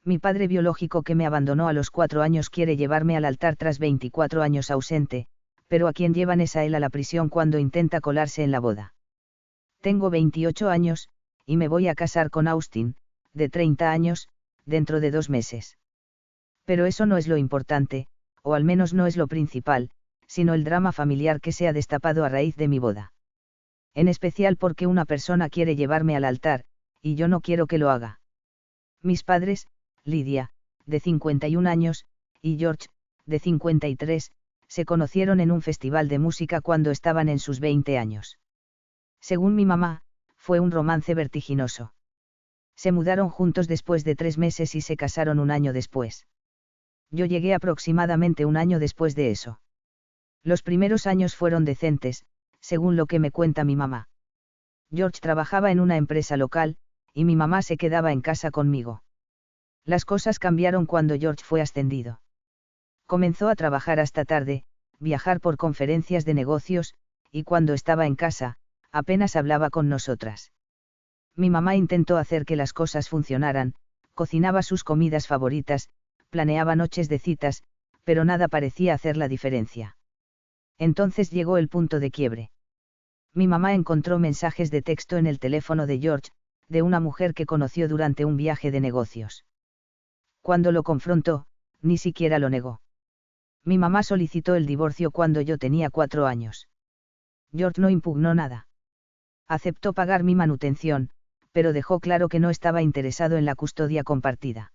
Mi padre biológico que me abandonó a los 4 años quiere llevarme al altar tras 24 años ausente, pero a quien llevan es a él a la prisión cuando intenta colarse en la boda. Tengo 28 años, y me voy a casar con Austin, de 30 años, dentro de 2 meses. Pero eso no es lo importante, o al menos no es lo principal, sino el drama familiar que se ha destapado a raíz de mi boda. En especial porque una persona quiere llevarme al altar, y yo no quiero que lo haga. Mis padres, Lydia, de 51 años, y George, de 53, se conocieron en un festival de música cuando estaban en sus 20 años. Según mi mamá, fue un romance vertiginoso. Se mudaron juntos después de 3 meses y se casaron un año después. Yo llegué aproximadamente un año después de eso. Los primeros años fueron decentes, según lo que me cuenta mi mamá. George trabajaba en una empresa local, y mi mamá se quedaba en casa conmigo. Las cosas cambiaron cuando George fue ascendido. Comenzó a trabajar hasta tarde, viajar por conferencias de negocios, y cuando estaba en casa, apenas hablaba con nosotras. Mi mamá intentó hacer que las cosas funcionaran, cocinaba sus comidas favoritas, planeaba noches de citas, pero nada parecía hacer la diferencia. Entonces llegó el punto de quiebre. Mi mamá encontró mensajes de texto en el teléfono de George, de una mujer que conoció durante un viaje de negocios. Cuando lo confrontó, ni siquiera lo negó. Mi mamá solicitó el divorcio cuando yo tenía 4 años. George no impugnó nada. Aceptó pagar mi manutención, pero dejó claro que no estaba interesado en la custodia compartida.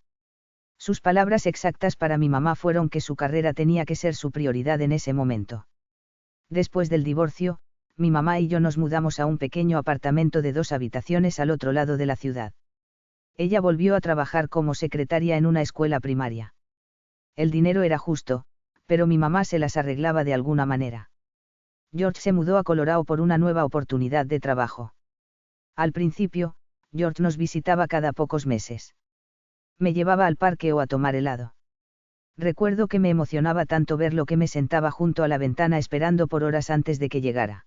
Sus palabras exactas para mi mamá fueron que su carrera tenía que ser su prioridad en ese momento. Después del divorcio, mi mamá y yo nos mudamos a un pequeño apartamento de 2 habitaciones al otro lado de la ciudad. Ella volvió a trabajar como secretaria en una escuela primaria. El dinero era justo, pero mi mamá se las arreglaba de alguna manera. George se mudó a Colorado por una nueva oportunidad de trabajo. Al principio, George nos visitaba cada pocos meses. Me llevaba al parque o a tomar helado. Recuerdo que me emocionaba tanto verlo que me sentaba junto a la ventana esperando por horas antes de que llegara.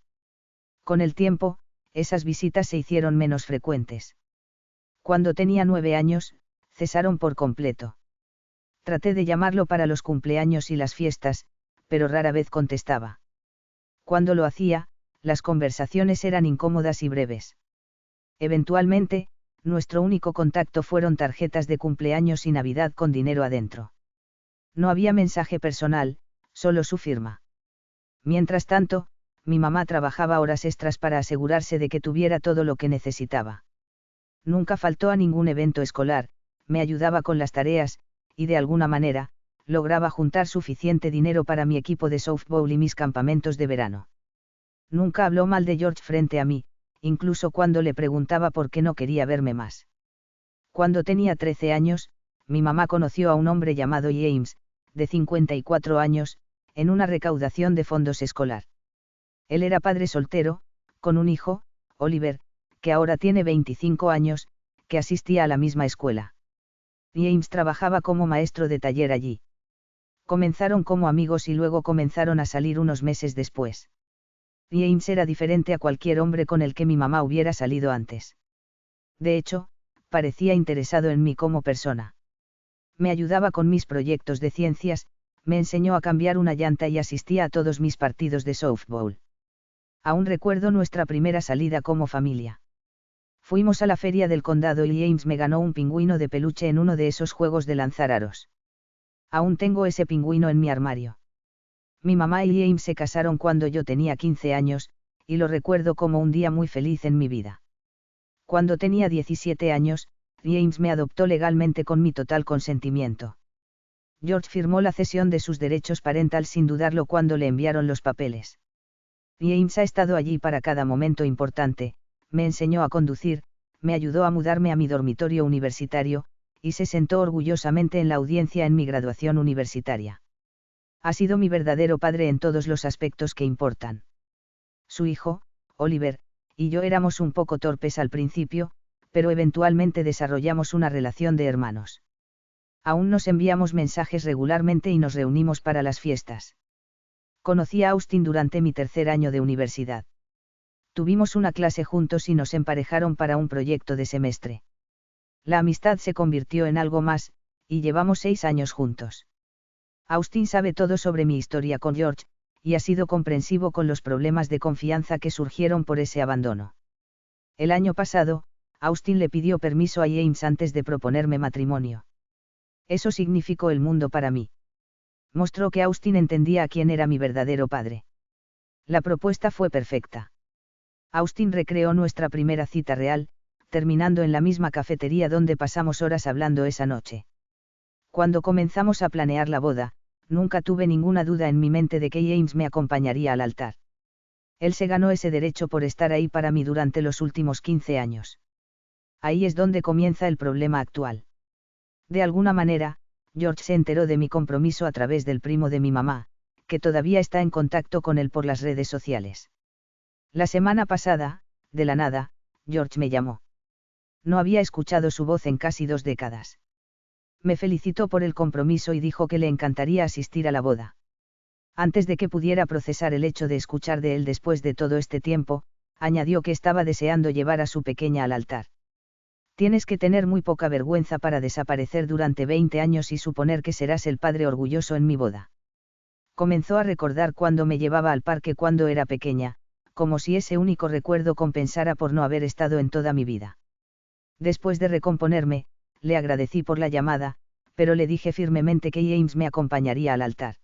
Con el tiempo, esas visitas se hicieron menos frecuentes. Cuando tenía 9 años, cesaron por completo. Traté de llamarlo para los cumpleaños y las fiestas, pero rara vez contestaba. Cuando lo hacía, las conversaciones eran incómodas y breves. Eventualmente, nuestro único contacto fueron tarjetas de cumpleaños y Navidad con dinero adentro. No había mensaje personal, solo su firma. Mientras tanto, mi mamá trabajaba horas extras para asegurarse de que tuviera todo lo que necesitaba. Nunca faltó a ningún evento escolar, me ayudaba con las tareas, y de alguna manera, lograba juntar suficiente dinero para mi equipo de softball y mis campamentos de verano. Nunca habló mal de George frente a mí, incluso cuando le preguntaba por qué no quería verme más. Cuando tenía 13 años, mi mamá conoció a un hombre llamado James, de 54 años, en una recaudación de fondos escolar. Él era padre soltero, con un hijo, Oliver, que ahora tiene 25 años, que asistía a la misma escuela. James trabajaba como maestro de taller allí. Comenzaron como amigos y luego comenzaron a salir unos meses después. James era diferente a cualquier hombre con el que mi mamá hubiera salido antes. De hecho, parecía interesado en mí como persona. Me ayudaba con mis proyectos de ciencias, me enseñó a cambiar una llanta y asistía a todos mis partidos de softball. Aún recuerdo nuestra primera salida como familia. Fuimos a la feria del condado y James me ganó un pingüino de peluche en uno de esos juegos de lanzar aros. Aún tengo ese pingüino en mi armario. Mi mamá y James se casaron cuando yo tenía 15 años, y lo recuerdo como un día muy feliz en mi vida. Cuando tenía 17 años, James me adoptó legalmente con mi total consentimiento. George firmó la cesión de sus derechos parentales sin dudarlo cuando le enviaron los papeles. James ha estado allí para cada momento importante, me enseñó a conducir, me ayudó a mudarme a mi dormitorio universitario, y se sentó orgullosamente en la audiencia en mi graduación universitaria. Ha sido mi verdadero padre en todos los aspectos que importan. Su hijo, Oliver, y yo éramos un poco torpes al principio, pero eventualmente desarrollamos una relación de hermanos. Aún nos enviamos mensajes regularmente y nos reunimos para las fiestas. Conocí a Austin durante mi 3er año de universidad. Tuvimos una clase juntos y nos emparejaron para un proyecto de semestre. La amistad se convirtió en algo más, y llevamos 6 años juntos. Austin sabe todo sobre mi historia con George, y ha sido comprensivo con los problemas de confianza que surgieron por ese abandono. El año pasado, Austin le pidió permiso a James antes de proponerme matrimonio. Eso significó el mundo para mí. Mostró que Austin entendía a quién era mi verdadero padre. La propuesta fue perfecta. Austin recreó nuestra primera cita real, terminando en la misma cafetería donde pasamos horas hablando esa noche. Cuando comenzamos a planear la boda, nunca tuve ninguna duda en mi mente de que James me acompañaría al altar. Él se ganó ese derecho por estar ahí para mí durante los últimos 15 años. Ahí es donde comienza el problema actual. De alguna manera, George se enteró de mi compromiso a través del primo de mi mamá, que todavía está en contacto con él por las redes sociales. La semana pasada, de la nada, George me llamó. No había escuchado su voz en casi 2 décadas. Me felicitó por el compromiso y dijo que le encantaría asistir a la boda. Antes de que pudiera procesar el hecho de escuchar de él después de todo este tiempo, añadió que estaba deseando llevar a su pequeña al altar. Tienes que tener muy poca vergüenza para desaparecer durante 20 años y suponer que serás el padre orgulloso en mi boda. Comenzó a recordar cuando me llevaba al parque cuando era pequeña, como si ese único recuerdo compensara por no haber estado en toda mi vida. Después de recomponerme, le agradecí por la llamada, pero le dije firmemente que James me acompañaría al altar.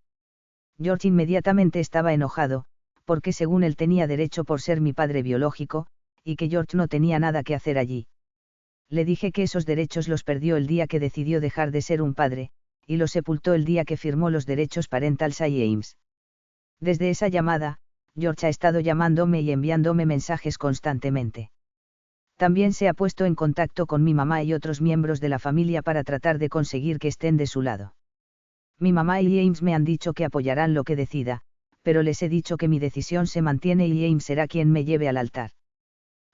George inmediatamente estaba enojado, porque según él tenía derecho por ser mi padre biológico, y que George no tenía nada que hacer allí. Le dije que esos derechos los perdió el día que decidió dejar de ser un padre, y los sepultó el día que firmó los derechos parentales a James. Desde esa llamada, George ha estado llamándome y enviándome mensajes constantemente. También se ha puesto en contacto con mi mamá y otros miembros de la familia para tratar de conseguir que estén de su lado. Mi mamá y James me han dicho que apoyarán lo que decida, pero les he dicho que mi decisión se mantiene y James será quien me lleve al altar.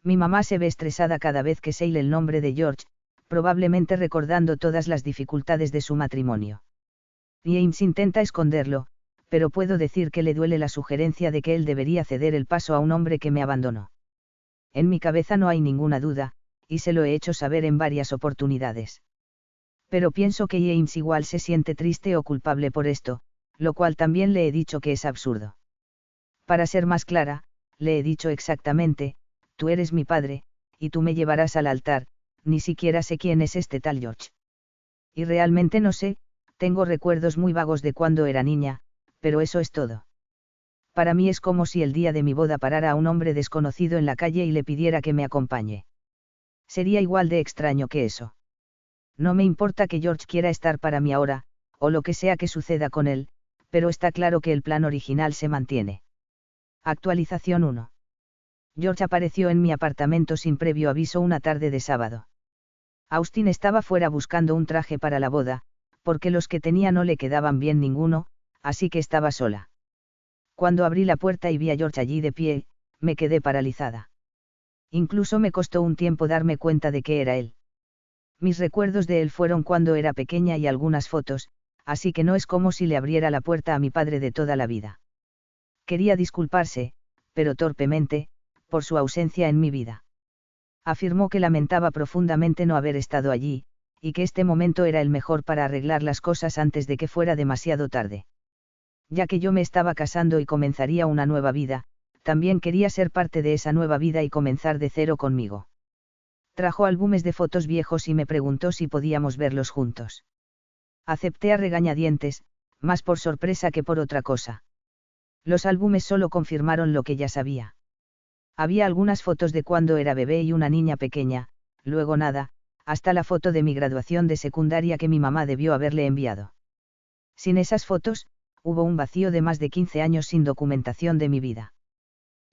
Mi mamá se ve estresada cada vez que se hila el nombre de George, probablemente recordando todas las dificultades de su matrimonio. James intenta esconderlo, pero puedo decir que le duele la sugerencia de que él debería ceder el paso a un hombre que me abandonó. En mi cabeza no hay ninguna duda, y se lo he hecho saber en varias oportunidades. Pero pienso que James igual se siente triste o culpable por esto, lo cual también le he dicho que es absurdo. Para ser más clara, le he dicho exactamente, tú eres mi padre, y tú me llevarás al altar, ni siquiera sé quién es este tal George. Y realmente no sé, tengo recuerdos muy vagos de cuando era niña, pero eso es todo. Para mí es como si el día de mi boda parara a un hombre desconocido en la calle y le pidiera que me acompañe. Sería igual de extraño que eso. No me importa que George quiera estar para mí ahora, o lo que sea que suceda con él, pero está claro que el plan original se mantiene. Actualización 1. George apareció en mi apartamento sin previo aviso una tarde de sábado. Austin estaba fuera buscando un traje para la boda, porque los que tenía no le quedaban bien ninguno, así que estaba sola. Cuando abrí la puerta y vi a George allí de pie, me quedé paralizada. Incluso me costó un tiempo darme cuenta de que era él. Mis recuerdos de él fueron cuando era pequeña y algunas fotos, así que no es como si le abriera la puerta a mi padre de toda la vida. Quería disculparse, pero torpemente, por su ausencia en mi vida. Afirmó que lamentaba profundamente no haber estado allí, y que este momento era el mejor para arreglar las cosas antes de que fuera demasiado tarde. Ya que yo me estaba casando y comenzaría una nueva vida, también quería ser parte de esa nueva vida y comenzar de cero conmigo. Trajo álbumes de fotos viejos y me preguntó si podíamos verlos juntos. Acepté a regañadientes, más por sorpresa que por otra cosa. Los álbumes solo confirmaron lo que ya sabía. Había algunas fotos de cuando era bebé y una niña pequeña, luego nada, hasta la foto de mi graduación de secundaria que mi mamá debió haberle enviado. Sin esas fotos, hubo un vacío de más de 15 años sin documentación de mi vida.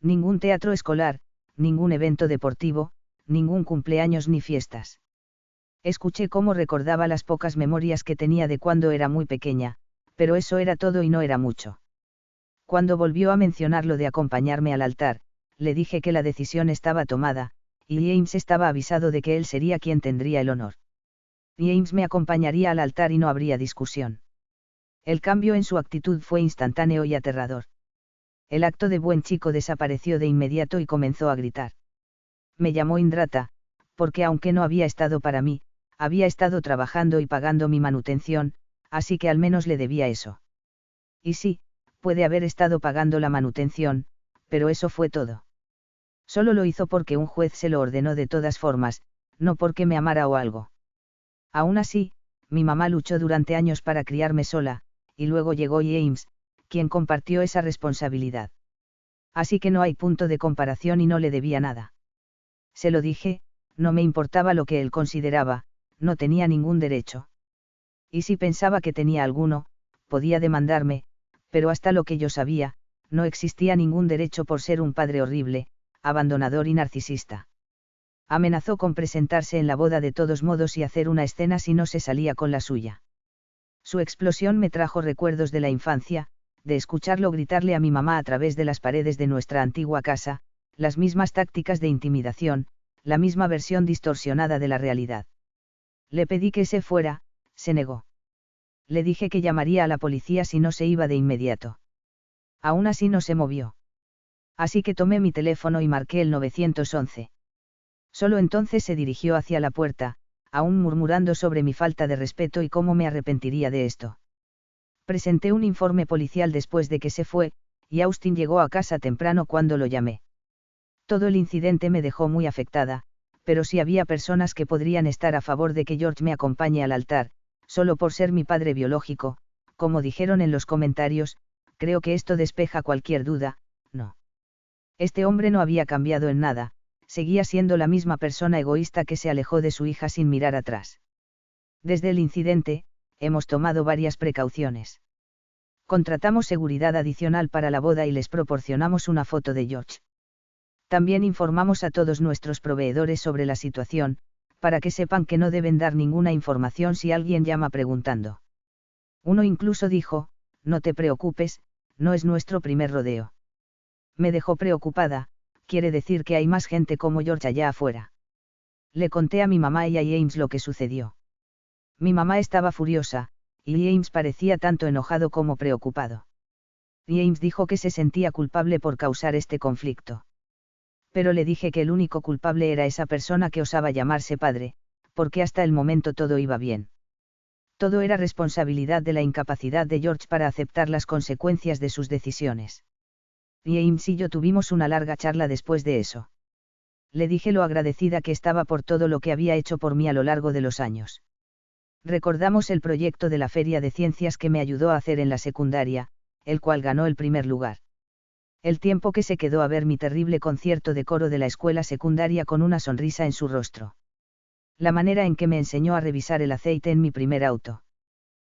Ningún teatro escolar, ningún evento deportivo, ningún cumpleaños ni fiestas. Escuché cómo recordaba las pocas memorias que tenía de cuando era muy pequeña, pero eso era todo y no era mucho. Cuando volvió a mencionar lo de acompañarme al altar, le dije que la decisión estaba tomada, y James estaba avisado de que él sería quien tendría el honor. James me acompañaría al altar y no habría discusión. El cambio en su actitud fue instantáneo y aterrador. El acto de buen chico desapareció de inmediato y comenzó a gritar. Me llamó ingrata, porque aunque no había estado para mí, había estado trabajando y pagando mi manutención, así que al menos le debía eso. Y sí, puede haber estado pagando la manutención, pero eso fue todo. Solo lo hizo porque un juez se lo ordenó de todas formas, no porque me amara o algo. Aún así, mi mamá luchó durante años para criarme sola, y luego llegó James, quien compartió esa responsabilidad. Así que no hay punto de comparación y no le debía nada. Se lo dije, no me importaba lo que él consideraba, no tenía ningún derecho. Y si pensaba que tenía alguno, podía demandarme, pero hasta lo que yo sabía, no existía ningún derecho por ser un padre horrible, abandonador y narcisista. Amenazó con presentarse en la boda de todos modos y hacer una escena si no se salía con la suya. Su explosión me trajo recuerdos de la infancia, de escucharlo gritarle a mi mamá a través de las paredes de nuestra antigua casa, las mismas tácticas de intimidación, la misma versión distorsionada de la realidad. Le pedí que se fuera, se negó. Le dije que llamaría a la policía si no se iba de inmediato. Aún así no se movió. Así que tomé mi teléfono y marqué el 911. Solo entonces se dirigió hacia la puerta, aún murmurando sobre mi falta de respeto y cómo me arrepentiría de esto. Presenté un informe policial después de que se fue, y Austin llegó a casa temprano cuando lo llamé. Todo el incidente me dejó muy afectada, pero si había personas que podrían estar a favor de que George me acompañe al altar, solo por ser mi padre biológico, como dijeron en los comentarios, creo que esto despeja cualquier duda, no. Este hombre no había cambiado en nada, seguía siendo la misma persona egoísta que se alejó de su hija sin mirar atrás. Desde el incidente, hemos tomado varias precauciones. Contratamos seguridad adicional para la boda y les proporcionamos una foto de George. También informamos a todos nuestros proveedores sobre la situación, para que sepan que no deben dar ninguna información si alguien llama preguntando. Uno incluso dijo, no te preocupes, no es nuestro primer rodeo. Me dejó preocupada, quiere decir que hay más gente como George allá afuera. Le conté a mi mamá y a James lo que sucedió. Mi mamá estaba furiosa, y James parecía tanto enojado como preocupado. James dijo que se sentía culpable por causar este conflicto. Pero le dije que el único culpable era esa persona que osaba llamarse padre, porque hasta el momento todo iba bien. Todo era responsabilidad de la incapacidad de George para aceptar las consecuencias de sus decisiones. James y yo tuvimos una larga charla después de eso. Le dije lo agradecida que estaba por todo lo que había hecho por mí a lo largo de los años. Recordamos el proyecto de la Feria de Ciencias que me ayudó a hacer en la secundaria, el cual ganó el primer lugar. El tiempo que se quedó a ver mi terrible concierto de coro de la escuela secundaria con una sonrisa en su rostro. La manera en que me enseñó a revisar el aceite en mi primer auto.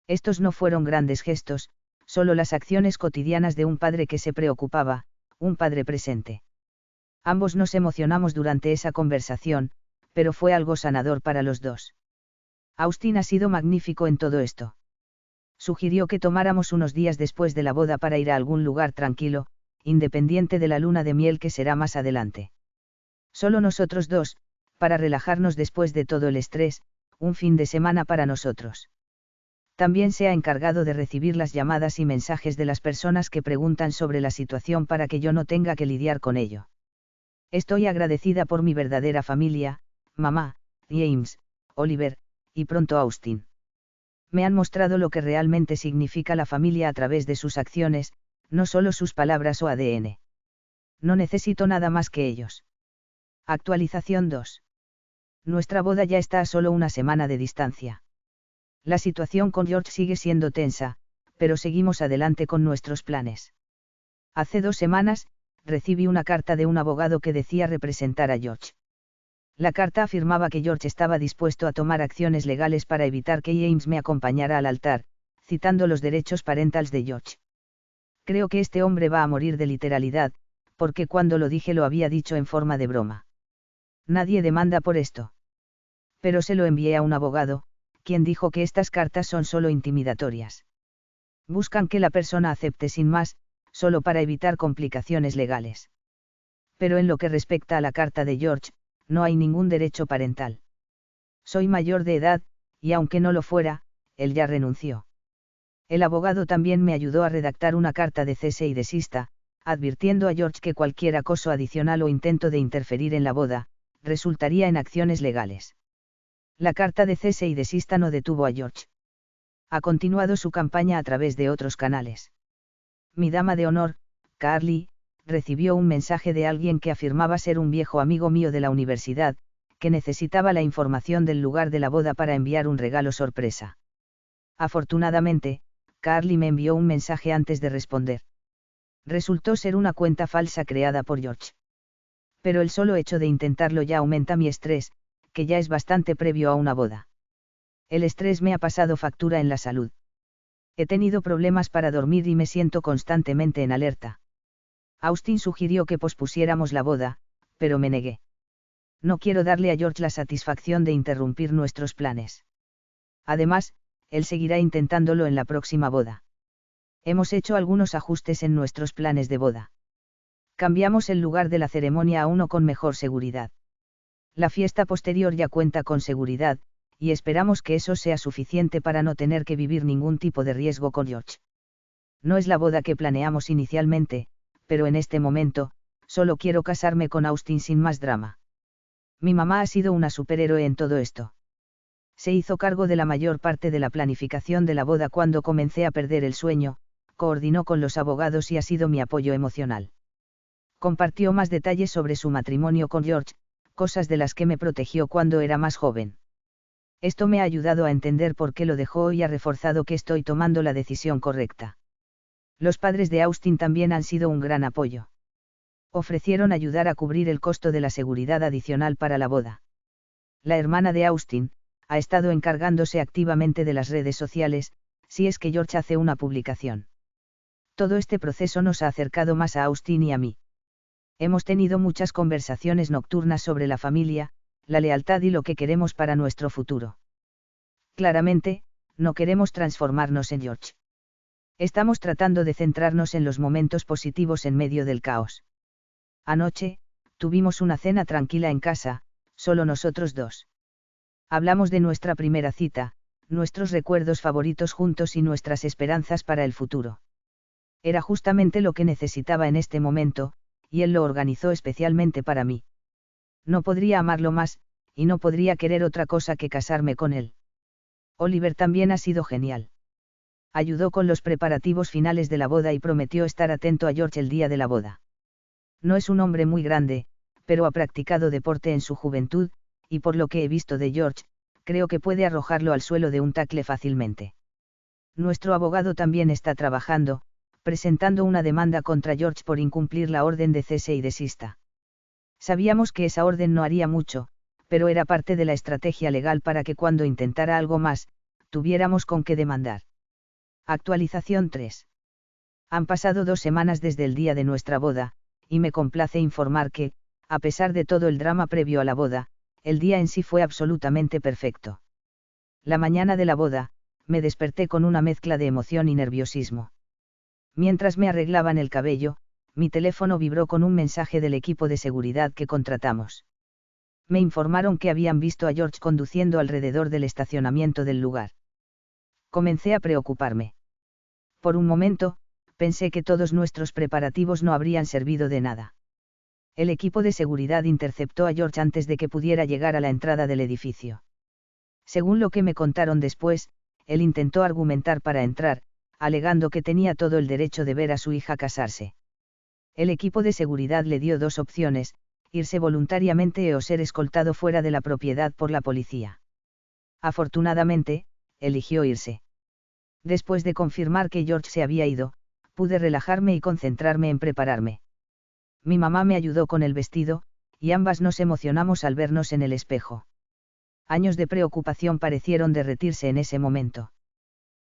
Estos no fueron grandes gestos, solo las acciones cotidianas de un padre que se preocupaba, un padre presente. Ambos nos emocionamos durante esa conversación, pero fue algo sanador para los dos. Austin ha sido magnífico en todo esto. Sugirió que tomáramos unos días después de la boda para ir a algún lugar tranquilo, independiente de la luna de miel que será más adelante. Solo nosotros dos, para relajarnos después de todo el estrés, un fin de semana para nosotros. También se ha encargado de recibir las llamadas y mensajes de las personas que preguntan sobre la situación para que yo no tenga que lidiar con ello. Estoy agradecida por mi verdadera familia, mamá, James, Oliver, y pronto Austin. Me han mostrado lo que realmente significa la familia a través de sus acciones, no solo sus palabras o ADN. No necesito nada más que ellos. Actualización 2. Nuestra boda ya está a solo una semana de distancia. La situación con George sigue siendo tensa, pero seguimos adelante con nuestros planes. Hace 2 semanas, recibí una carta de un abogado que decía representar a George. La carta afirmaba que George estaba dispuesto a tomar acciones legales para evitar que James me acompañara al altar, citando los derechos parentales de George. Creo que este hombre va a morir de literalidad, porque cuando lo dije lo había dicho en forma de broma. Nadie demanda por esto. Pero se lo envié a un abogado, quien dijo que estas cartas son solo intimidatorias. Buscan que la persona acepte sin más, solo para evitar complicaciones legales. Pero en lo que respecta a la carta de George, no hay ningún derecho parental. Soy mayor de edad, y aunque no lo fuera, él ya renunció. El abogado también me ayudó a redactar una carta de cese y desista, advirtiendo a George que cualquier acoso adicional o intento de interferir en la boda, resultaría en acciones legales. La carta de cese y desista no detuvo a George. Ha continuado su campaña a través de otros canales. Mi dama de honor, Carly, recibió un mensaje de alguien que afirmaba ser un viejo amigo mío de la universidad, que necesitaba la información del lugar de la boda para enviar un regalo sorpresa. Afortunadamente, Carly me envió un mensaje antes de responder. Resultó ser una cuenta falsa creada por George. Pero el solo hecho de intentarlo ya aumenta mi estrés, que ya es bastante previo a una boda. El estrés me ha pasado factura en la salud. He tenido problemas para dormir y me siento constantemente en alerta. Austin sugirió que pospusiéramos la boda, pero me negué. No quiero darle a George la satisfacción de interrumpir nuestros planes. Además, él seguirá intentándolo en la próxima boda. Hemos hecho algunos ajustes en nuestros planes de boda. Cambiamos el lugar de la ceremonia a uno con mejor seguridad. La fiesta posterior ya cuenta con seguridad, y esperamos que eso sea suficiente para no tener que vivir ningún tipo de riesgo con George. No es la boda que planeamos inicialmente, pero en este momento, solo quiero casarme con Austin sin más drama. Mi mamá ha sido una superhéroe en todo esto. Se hizo cargo de la mayor parte de la planificación de la boda cuando comencé a perder el sueño, coordinó con los abogados y ha sido mi apoyo emocional. Compartió más detalles sobre su matrimonio con George, cosas de las que me protegió cuando era más joven. Esto me ha ayudado a entender por qué lo dejó y ha reforzado que estoy tomando la decisión correcta. Los padres de Austin también han sido un gran apoyo. Ofrecieron ayudar a cubrir el costo de la seguridad adicional para la boda. La hermana de Austin ha estado encargándose activamente de las redes sociales, si es que George hace una publicación. Todo este proceso nos ha acercado más a Austin y a mí. Hemos tenido muchas conversaciones nocturnas sobre la familia, la lealtad y lo que queremos para nuestro futuro. Claramente, no queremos transformarnos en George. Estamos tratando de centrarnos en los momentos positivos en medio del caos. Anoche, tuvimos una cena tranquila en casa, solo nosotros dos. Hablamos de nuestra primera cita, nuestros recuerdos favoritos juntos y nuestras esperanzas para el futuro. Era justamente lo que necesitaba en este momento, y él lo organizó especialmente para mí. No podría amarlo más, y no podría querer otra cosa que casarme con él. Oliver también ha sido genial. Ayudó con los preparativos finales de la boda y prometió estar atento a George el día de la boda. No es un hombre muy grande, pero ha practicado deporte en su juventud, y por lo que he visto de George, creo que puede arrojarlo al suelo de un tackle fácilmente. Nuestro abogado también está trabajando, presentando una demanda contra George por incumplir la orden de cese y desista. Sabíamos que esa orden no haría mucho, pero era parte de la estrategia legal para que cuando intentara algo más, tuviéramos con qué demandar. Actualización 3. Han pasado 2 semanas desde el día de nuestra boda, y me complace informar que, a pesar de todo el drama previo a la boda, el día en sí fue absolutamente perfecto. La mañana de la boda, me desperté con una mezcla de emoción y nerviosismo. Mientras me arreglaban el cabello, mi teléfono vibró con un mensaje del equipo de seguridad que contratamos. Me informaron que habían visto a George conduciendo alrededor del estacionamiento del lugar. Comencé a preocuparme. Por un momento, pensé que todos nuestros preparativos no habrían servido de nada. El equipo de seguridad interceptó a George antes de que pudiera llegar a la entrada del edificio. Según lo que me contaron después, él intentó argumentar para entrar, alegando que tenía todo el derecho de ver a su hija casarse. El equipo de seguridad le dio 2 opciones, irse voluntariamente o ser escoltado fuera de la propiedad por la policía. Afortunadamente, eligió irse. Después de confirmar que George se había ido, pude relajarme y concentrarme en prepararme. Mi mamá me ayudó con el vestido, y ambas nos emocionamos al vernos en el espejo. Años de preocupación parecieron derretirse en ese momento.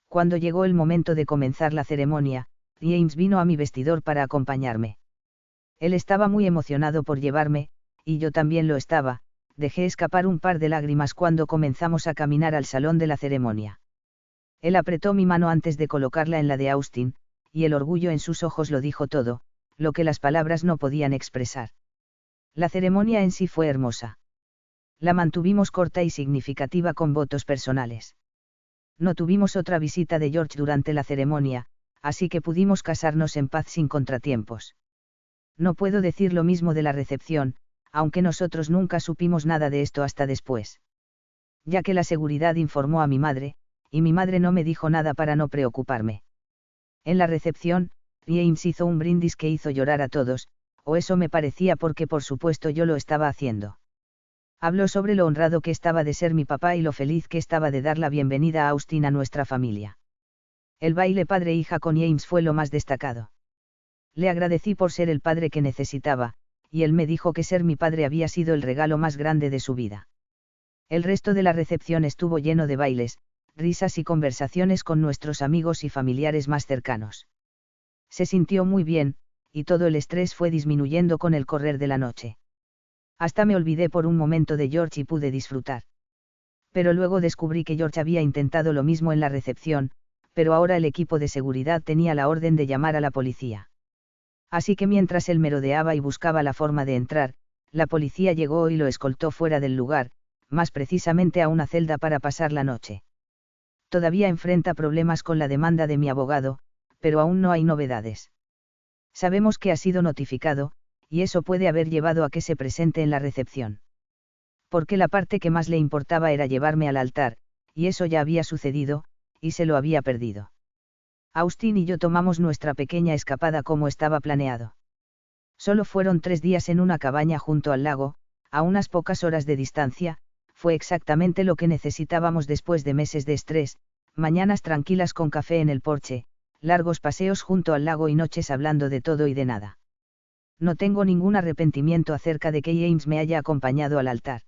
Cuando llegó el momento de comenzar la ceremonia, James vino a mi vestidor para acompañarme. Él estaba muy emocionado por llevarme, y yo también lo estaba. Dejé escapar un par de lágrimas cuando comenzamos a caminar al salón de la ceremonia. Él apretó mi mano antes de colocarla en la de Austin, y el orgullo en sus ojos lo dijo todo, lo que las palabras no podían expresar. La ceremonia en sí fue hermosa. La mantuvimos corta y significativa con votos personales. No tuvimos otra visita de George durante la ceremonia, así que pudimos casarnos en paz sin contratiempos. No puedo decir lo mismo de la recepción, aunque nosotros nunca supimos nada de esto hasta después. ya que la seguridad informó a mi madre, y mi madre no me dijo nada para no preocuparme. En la recepción, James hizo un brindis que hizo llorar a todos, o eso me parecía porque por supuesto yo lo estaba haciendo. Habló sobre lo honrado que estaba de ser mi papá y lo feliz que estaba de dar la bienvenida a Austin a nuestra familia. El baile padre-hija con James fue lo más destacado. Le agradecí por ser el padre que necesitaba, y él me dijo que ser mi padre había sido el regalo más grande de su vida. El resto de la recepción estuvo lleno de bailes, risas y conversaciones con nuestros amigos y familiares más cercanos. Se sintió muy bien, y todo el estrés fue disminuyendo con el correr de la noche. Hasta me olvidé por un momento de George y pude disfrutar. Pero luego descubrí que George había intentado lo mismo en la recepción, pero ahora el equipo de seguridad tenía la orden de llamar a la policía. Así que mientras él merodeaba y buscaba la forma de entrar, la policía llegó y lo escoltó fuera del lugar, más precisamente a una celda para pasar la noche. Todavía enfrenta problemas con la demanda de mi abogado, pero aún no hay novedades. Sabemos que ha sido notificado, y eso puede haber llevado a que se presente en la recepción. Porque la parte que más le importaba era llevarme al altar, y eso ya había sucedido, y se lo había perdido. Austin y yo tomamos nuestra pequeña escapada como estaba planeado. Solo fueron 3 días en una cabaña junto al lago, a unas pocas horas de distancia, fue exactamente lo que necesitábamos después de meses de estrés, mañanas tranquilas con café en el porche, largos paseos junto al lago y noches hablando de todo y de nada. No tengo ningún arrepentimiento acerca de que James me haya acompañado al altar.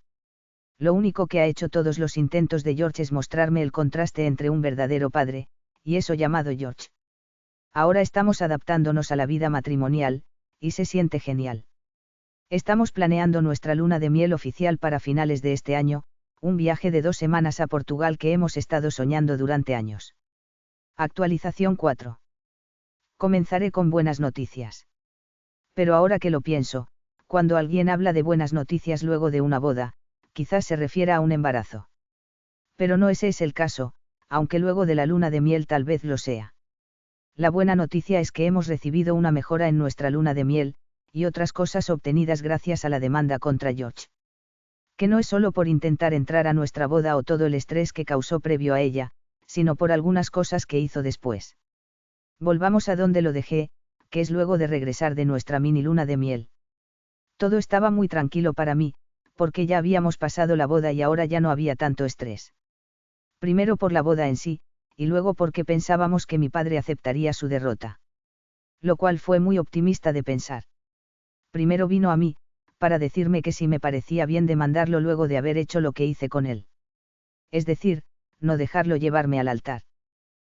Lo único que ha hecho todos los intentos de George es mostrarme el contraste entre un verdadero padre, y eso llamado George. Ahora estamos adaptándonos a la vida matrimonial, y se siente genial. Estamos planeando nuestra luna de miel oficial para finales de este año, un viaje de 2 semanas a Portugal que hemos estado soñando durante años. Actualización 4. Comenzaré con buenas noticias. Pero ahora que lo pienso, cuando alguien habla de buenas noticias luego de una boda, quizás se refiera a un embarazo. Pero no ese es el caso, aunque luego de la luna de miel tal vez lo sea. La buena noticia es que hemos recibido una mejora en nuestra luna de miel, y otras cosas obtenidas gracias a la demanda contra George. Que no es solo por intentar entrar a nuestra boda o todo el estrés que causó previo a ella, sino por algunas cosas que hizo después. Volvamos a donde lo dejé, que es luego de regresar de nuestra mini luna de miel. Todo estaba muy tranquilo para mí, porque ya habíamos pasado la boda y ahora ya no había tanto estrés. Primero por la boda en sí, y luego porque pensábamos que mi padre aceptaría su derrota. Lo cual fue muy optimista de pensar. Primero vino a mí, para decirme que si me parecía bien demandarlo luego de haber hecho lo que hice con él. Es decir, no dejarlo llevarme al altar.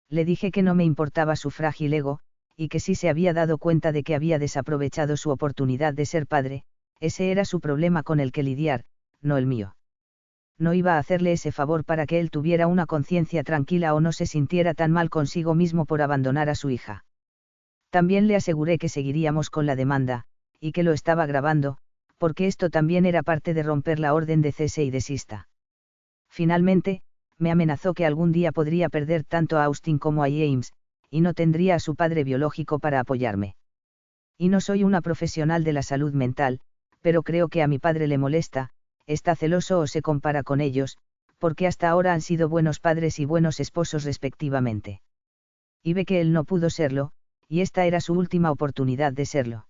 Le dije que no me importaba su frágil ego, y que si se había dado cuenta de que había desaprovechado su oportunidad de ser padre, ese era su problema con el que lidiar, no el mío. No iba a hacerle ese favor para que él tuviera una conciencia tranquila o no se sintiera tan mal consigo mismo por abandonar a su hija. También le aseguré que seguiríamos con la demanda, y que lo estaba grabando, porque esto también era parte de romper la orden de cese y desista. Finalmente, me amenazó que algún día podría perder tanto a Austin como a James, y no tendría a su padre biológico para apoyarme. Y no soy una profesional de la salud mental, pero creo que a mi padre le molesta, está celoso o se compara con ellos, porque hasta ahora han sido buenos padres y buenos esposos respectivamente. Y ve que él no pudo serlo, y esta era su última oportunidad de serlo.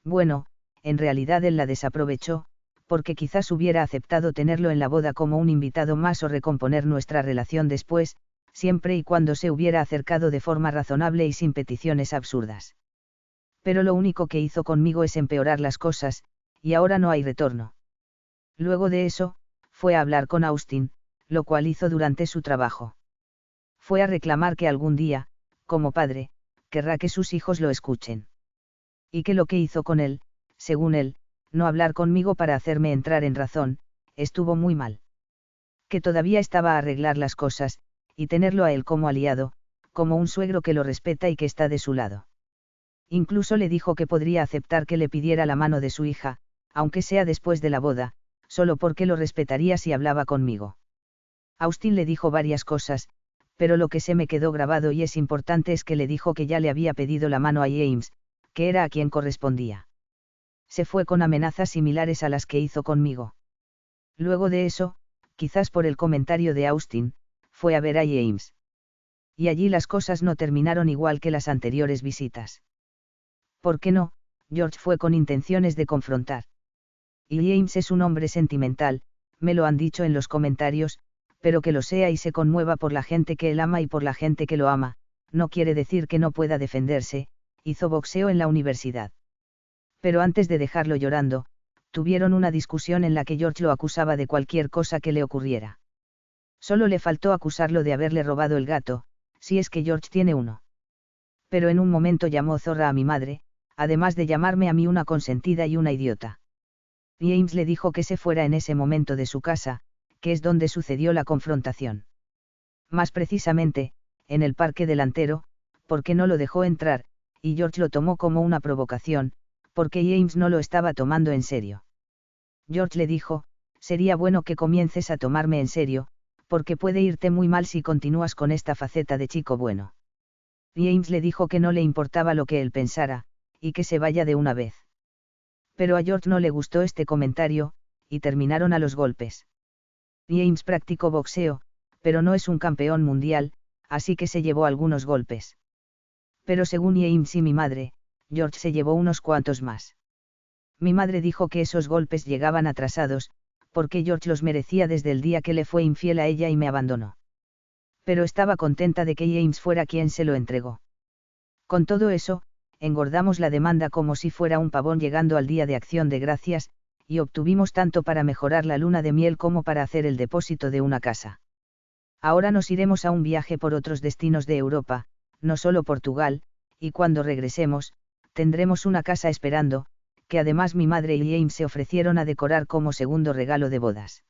Bueno, en realidad él la desaprovechó, porque quizás hubiera aceptado tenerlo en la boda como un invitado más o recomponer nuestra relación después, siempre y cuando se hubiera acercado de forma razonable y sin peticiones absurdas. Pero lo único que hizo conmigo es empeorar las cosas, y ahora no hay retorno. Luego de eso, fue a hablar con Austin, lo cual hizo durante su trabajo. Fue a reclamar que algún día, como padre, querrá que sus hijos lo escuchen. Y que lo que hizo con él, según él, no hablar conmigo para hacerme entrar en razón, estuvo muy mal. Que todavía estaba a arreglar las cosas, y tenerlo a él como aliado, como un suegro que lo respeta y que está de su lado. Incluso le dijo que podría aceptar que le pidiera la mano de su hija, aunque sea después de la boda, solo porque lo respetaría si hablaba conmigo. Austin le dijo varias cosas, pero lo que se me quedó grabado y es importante es que le dijo que ya le había pedido la mano a James, que era a quien correspondía. Se fue con amenazas similares a las que hizo conmigo. Luego de eso, quizás por el comentario de Austin, fue a ver a James. Y allí las cosas no terminaron igual que las anteriores visitas. ¿Por qué no? George fue con intenciones de confrontar. Y James es un hombre sentimental, me lo han dicho en los comentarios, pero que lo sea y se conmueva por la gente que él ama y por la gente que lo ama, no quiere decir que no pueda defenderse, hizo boxeo en la universidad. Pero antes de dejarlo llorando, tuvieron una discusión en la que George lo acusaba de cualquier cosa que le ocurriera. Solo le faltó acusarlo de haberle robado el gato, si es que George tiene uno. Pero en un momento llamó zorra a mi madre, además de llamarme a mí una consentida y una idiota. James le dijo que se fuera en ese momento de su casa, que es donde sucedió la confrontación. Más precisamente, en el parque delantero, porque no lo dejó entrar, y George lo tomó como una provocación, porque James no lo estaba tomando en serio. George le dijo, sería bueno que comiences a tomarme en serio, porque puede irte muy mal si continúas con esta faceta de chico bueno. James le dijo que no le importaba lo que él pensara, y que se vaya de una vez. Pero a George no le gustó este comentario, y terminaron a los golpes. James practicó boxeo, pero no es un campeón mundial, así que se llevó algunos golpes. Pero según James y mi madre, George se llevó unos cuantos más. Mi madre dijo que esos golpes llegaban atrasados, porque George los merecía desde el día que le fue infiel a ella y me abandonó. Pero estaba contenta de que James fuera quien se lo entregó. Con todo eso, engordamos la demanda como si fuera un pavón llegando al Día de Acción de Gracias, y obtuvimos tanto para mejorar la luna de miel como para hacer el depósito de una casa. Ahora nos iremos a un viaje por otros destinos de Europa, no solo Portugal, y cuando regresemos, tendremos una casa esperando, que además mi madre y James se ofrecieron a decorar como segundo regalo de bodas.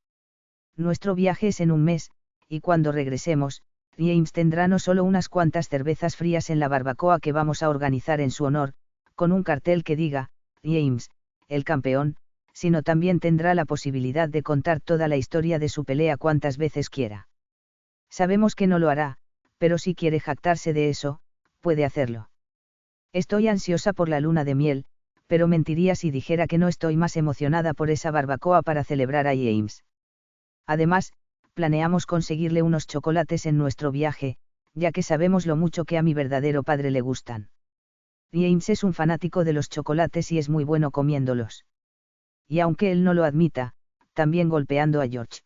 Nuestro viaje es en un mes, y cuando regresemos, James tendrá no solo unas cuantas cervezas frías en la barbacoa que vamos a organizar en su honor, con un cartel que diga, James, el campeón, sino también tendrá la posibilidad de contar toda la historia de su pelea cuantas veces quiera. Sabemos que no lo hará, pero si quiere jactarse de eso, puede hacerlo. Estoy ansiosa por la luna de miel, pero mentiría si dijera que no estoy más emocionada por esa barbacoa para celebrar a James. Además, planeamos conseguirle unos chocolates en nuestro viaje, ya que sabemos lo mucho que a mi verdadero padre le gustan. James es un fanático de los chocolates y es muy bueno comiéndolos. Y aunque él no lo admita, también golpeando a George.